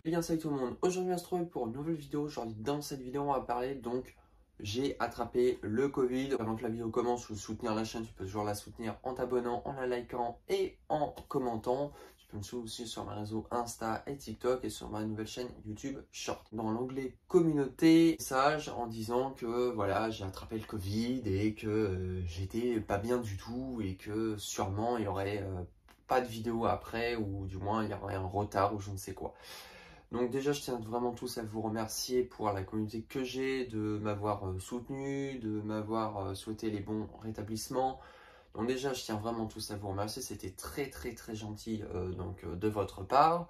Eh bien salut tout le monde, aujourd'hui on se retrouve pour une nouvelle vidéo. Aujourd'hui dans cette vidéo on va parler j'ai attrapé le Covid. Avant que la vidéo commence, je veux soutenir la chaîne, tu peux toujours la soutenir en t'abonnant, en la likant et en commentant. Tu peux me suivre aussi sur mes réseaux Insta et TikTok et sur ma nouvelle chaîne YouTube Short. Dans l'onglet communauté, message en disant que voilà, j'ai attrapé le Covid et que j'étais pas bien du tout et que sûrement il y aurait pas de vidéo après, ou du moins il y aurait un retard ou je ne sais quoi. Donc déjà, je tiens vraiment tous à vous remercier pour la communauté que j'ai, de m'avoir soutenu, de m'avoir souhaité les bons rétablissements. Donc déjà, je tiens vraiment tous à vous remercier. C'était très gentil de votre part.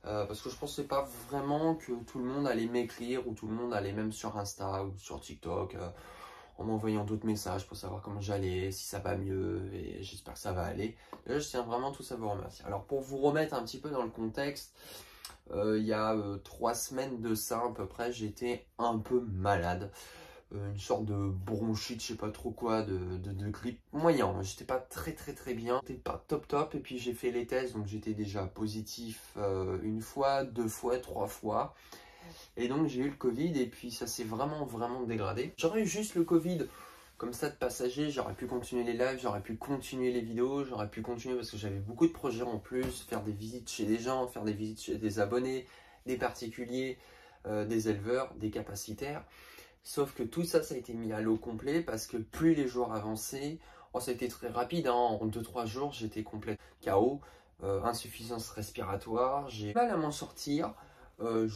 Parce que je pensais pas vraiment que tout le monde allait m'écrire, ou tout le monde allait même sur Insta ou sur TikTok en m'envoyant d'autres messages pour savoir comment j'allais, si ça va mieux, et j'espère que ça va aller. Déjà, je tiens vraiment tous à vous remercier. Alors pour vous remettre un petit peu dans le contexte, il y a 3 semaines de ça à peu près, j'étais un peu malade. Une sorte de bronchite, je sais pas trop quoi, de grippe moyen. J'étais pas très bien, j'étais pas top. Et puis j'ai fait les tests, donc j'étais déjà positif une fois, 2 fois, 3 fois. Et donc j'ai eu le Covid et puis ça s'est vraiment dégradé. J'aurais eu juste le Covid comme ça de passager, j'aurais pu continuer les lives, j'aurais pu continuer les vidéos, j'aurais pu continuer parce que j'avais beaucoup de projets en plus, faire des visites chez des gens, faire des visites chez des abonnés, des particuliers, des éleveurs, des capacitaires. Sauf que tout ça, ça a été mis à l'eau complet parce que plus les jours avançaient, ça a été très rapide, hein, en 2-3 jours, j'étais complètement KO, insuffisance respiratoire, j'ai mal à m'en sortir, je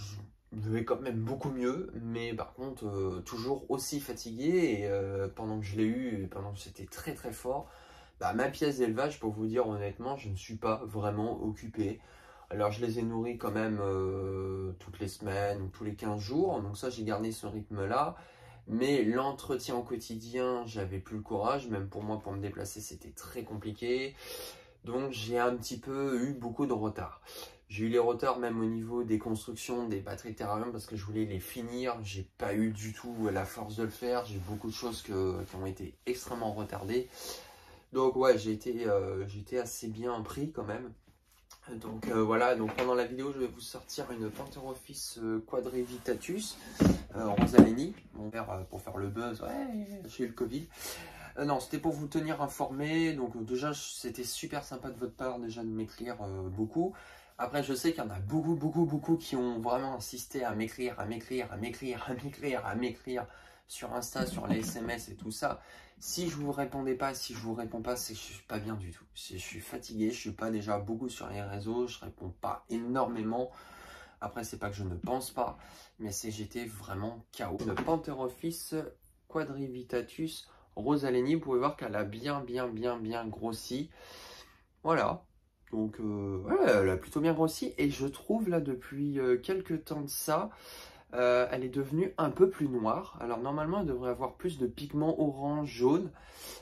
vais quand même beaucoup mieux, mais par contre, toujours aussi fatigué. Et pendant que je l'ai eu, pendant que c'était très fort, ma pièce d'élevage, pour vous dire honnêtement, je ne suis pas vraiment occupé. Alors je les ai nourris quand même toutes les semaines ou tous les 15 jours, donc ça j'ai gardé ce rythme-là. Mais l'entretien au quotidien, j'avais plus le courage, même pour moi pour me déplacer c'était très compliqué. Donc j'ai un petit peu eu beaucoup de retard. J'ai eu les retards même au niveau des constructions des batteries Terrarium parce que je voulais les finir. J'ai pas eu du tout la force de le faire. J'ai beaucoup de choses qui ont été extrêmement retardées. Donc ouais, j'ai été assez bien pris quand même. Donc voilà, donc pendant la vidéo, je vais vous sortir une Pantherophis quadrivitatus Rosaleni, mon père pour faire le buzz. Ouais, j'ai eu le Covid. Non, c'était pour vous tenir informé. Donc déjà, c'était super sympa de votre part déjà de m'écrire beaucoup. Après, je sais qu'il y en a beaucoup qui ont vraiment insisté à m'écrire sur Insta, sur les SMS et tout ça. Si je vous répondais pas, si je vous réponds pas, c'est que je suis pas bien du tout. Je suis fatigué, je suis pas déjà beaucoup sur les réseaux, je réponds pas énormément. Après, c'est pas que je ne pense pas, mais c'est j'étais vraiment KO. Le Pantherophis quadrivitatus Rosaleni, vous pouvez voir qu'elle a bien grossi. Voilà. Donc, ouais, elle a plutôt bien grossi. Et je trouve là, depuis quelques temps de ça, elle est devenue un peu plus noire. Alors, normalement, elle devrait avoir plus de pigments orange, jaune.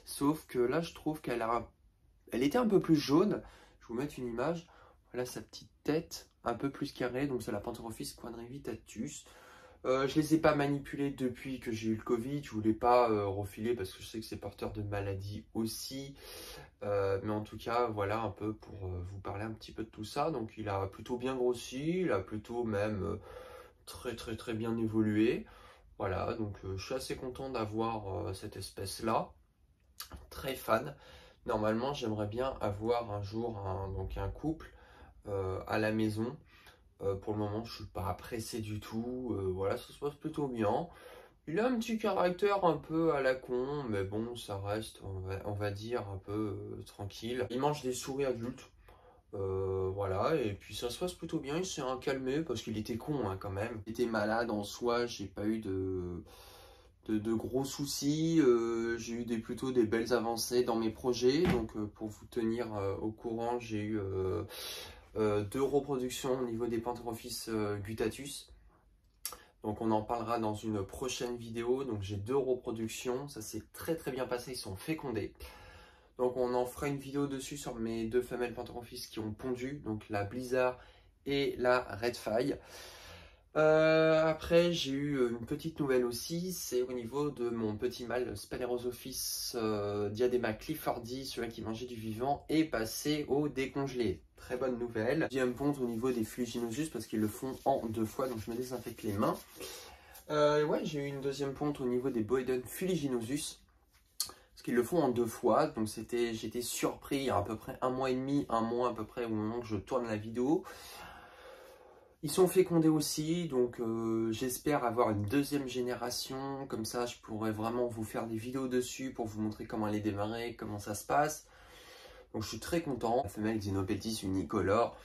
Sauf que là, je trouve elle était un peu plus jaune. Je vais vous mettre une image. Voilà sa petite tête, un peu plus carrée. Donc, c'est la Pantherophis quadrivitatus. Je les ai pas manipulés depuis que j'ai eu le Covid. Je voulais pas refiler parce que je sais que c'est porteur de maladie aussi. Mais en tout cas, voilà un peu pour vous parler un petit peu de tout ça. Donc il a plutôt bien grossi, il a plutôt même très bien évolué. Voilà, donc je suis assez content d'avoir cette espèce-là. Très fan. Normalement, j'aimerais bien avoir un jour un couple à la maison. Pour le moment, je suis pas pressé du tout. Voilà, ça se passe plutôt bien. Il a un petit caractère un peu à la con, mais bon, ça reste, on va dire, un peu tranquille. Il mange des souris adultes, voilà, et puis ça se passe plutôt bien. Il s'est calmé parce qu'il était con hein, quand même. Il était malade en soi, j'ai pas eu de gros soucis. J'ai eu plutôt des belles avancées dans mes projets. Donc pour vous tenir au courant, j'ai eu 2 reproductions au niveau des Pantherophis guttatus. Donc on en parlera dans une prochaine vidéo. Donc j'ai 2 reproductions, ça s'est très bien passé, ils sont fécondés. Donc on en fera une vidéo dessus sur mes 2 femelles Pantherophis qui ont pondu, donc la Blizzard et la Redfire. Après, j'ai eu une petite nouvelle aussi, c'est au niveau de mon petit mâle Sphanerosophis diadema cliffordi, celui qui mangeait du vivant, est passé au décongelé. Très bonne nouvelle. Deuxième ponte au niveau des fuliginosus parce qu'ils le font en 2 fois, donc je me désinfecte les mains. Ouais, j'ai eu une deuxième ponte au niveau des Boedon fuliginosus parce qu'ils le font en 2 fois, donc j'étais surpris il y a à peu près 1 mois et demi, 1 mois à peu près au moment que je tourne la vidéo. Ils sont fécondés aussi, donc j'espère avoir une deuxième génération, comme ça je pourrais vraiment vous faire des vidéos dessus pour vous montrer comment les démarrer, comment ça se passe. Donc je suis très content. La femelle Xenopeltis unicolore,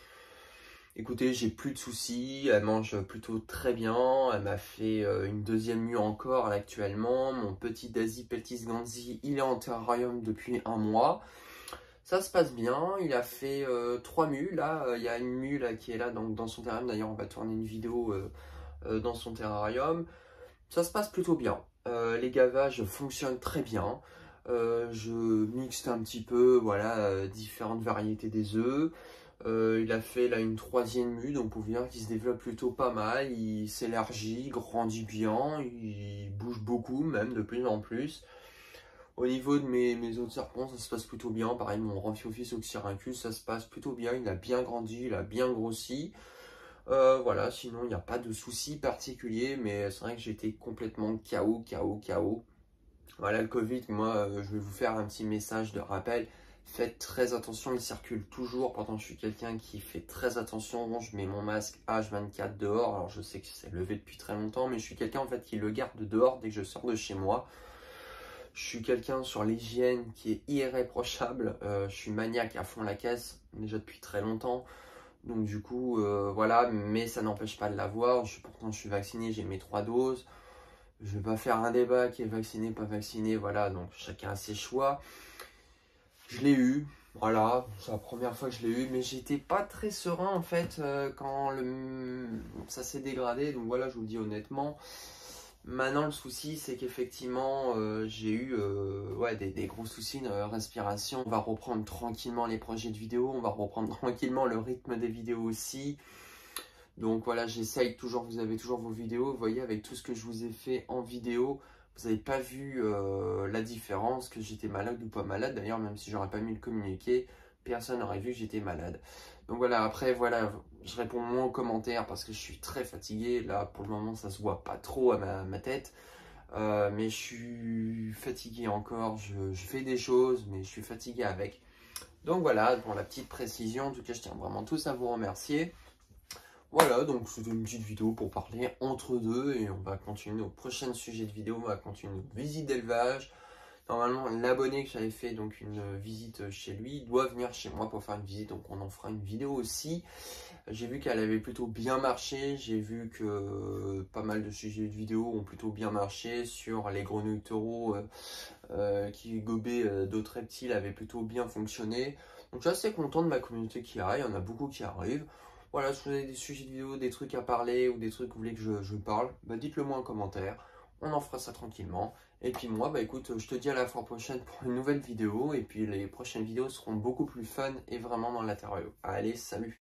écoutez, j'ai plus de soucis, elle mange plutôt très bien, elle m'a fait une deuxième mue encore là, actuellement. Mon petit Dasypeltis ganzi, il est en terrarium depuis 1 mois. Ça se passe bien, il a fait 3 mues, là, il y a une mue là, qui est là dans son terrarium, d'ailleurs on va tourner une vidéo dans son terrarium. Ça se passe plutôt bien, les gavages fonctionnent très bien, je mixte un petit peu, voilà, différentes variétés des œufs. Il a fait là une 3e mue, donc pour dire qu'il se développe plutôt pas mal, il s'élargit, grandit bien, il bouge beaucoup même de plus en plus. Au niveau de mes autres serpents, ça se passe plutôt bien. Pareil, mon Ramphiophis oxyrhynchus, ça se passe plutôt bien. Il a bien grandi, il a bien grossi. Voilà, sinon, il n'y a pas de soucis particuliers. Mais c'est vrai que j'étais complètement KO. Voilà, le Covid, moi, je vais vous faire un petit message de rappel. Faites très attention, il circule toujours. Pourtant, je suis quelqu'un qui fait très attention. Je mets mon masque H24 dehors. Alors, je sais que c'est levé depuis très longtemps, mais je suis quelqu'un en fait qui le garde dehors dès que je sors de chez moi. Je suis quelqu'un sur l'hygiène qui est irréprochable. Je suis maniaque à fond la caisse, déjà depuis très longtemps. Donc du coup, voilà, mais ça n'empêche pas de l'avoir. Pourtant, je suis vacciné, j'ai mes 3 doses. Je vais pas faire un débat qui est vacciné, pas vacciné, voilà. Donc chacun a ses choix. Je l'ai eu, voilà. C'est la première fois que je l'ai eu, mais j'étais pas très serein en fait quand ça s'est dégradé. Donc voilà, je vous le dis honnêtement. Maintenant, le souci, c'est qu'effectivement, j'ai eu ouais, des gros soucis de respiration. On va reprendre tranquillement les projets de vidéo, on va reprendre tranquillement le rythme des vidéos aussi. Donc voilà, j'essaye toujours, vous avez toujours vos vidéos. Vous voyez, avec tout ce que je vous ai fait en vidéo, vous n'avez pas vu la différence, que j'étais malade ou pas malade. D'ailleurs, même si j'aurais pas mis le communiqué, personne n'aurait vu que j'étais malade. Donc voilà, après, voilà, je réponds moins aux commentaires parce que je suis très fatigué. Là, pour le moment, ça se voit pas trop à ma tête. Mais je suis fatigué encore. Je fais des choses, mais je suis fatigué avec. Donc voilà, pour la petite précision, en tout cas, je tiens vraiment tous à vous remercier. Voilà, donc c'était une petite vidéo pour parler entre deux et on va continuer au prochain sujet de vidéo. On va continuer nos visites d'élevage. Normalement, l'abonné que j'avais fait donc une visite chez lui doit venir chez moi pour faire une visite, donc on en fera une vidéo aussi. J'ai vu qu'elle avait plutôt bien marché, j'ai vu que pas mal de sujets de vidéo ont plutôt bien marché sur les grenouilles taureaux qui gobaient d'autres reptiles, avaient plutôt bien fonctionné. Donc je suis assez content de ma communauté qui arrive, il y en a beaucoup qui arrivent. Voilà, si vous avez des sujets de vidéo, des trucs à parler ou des trucs que vous voulez que je parle, bah dites-le moi en commentaire. On en fera ça tranquillement. Et puis moi, bah écoute, je te dis à la fois prochaine pour une nouvelle vidéo. Et puis les prochaines vidéos seront beaucoup plus fun et vraiment dans l'intérieur. Allez, salut!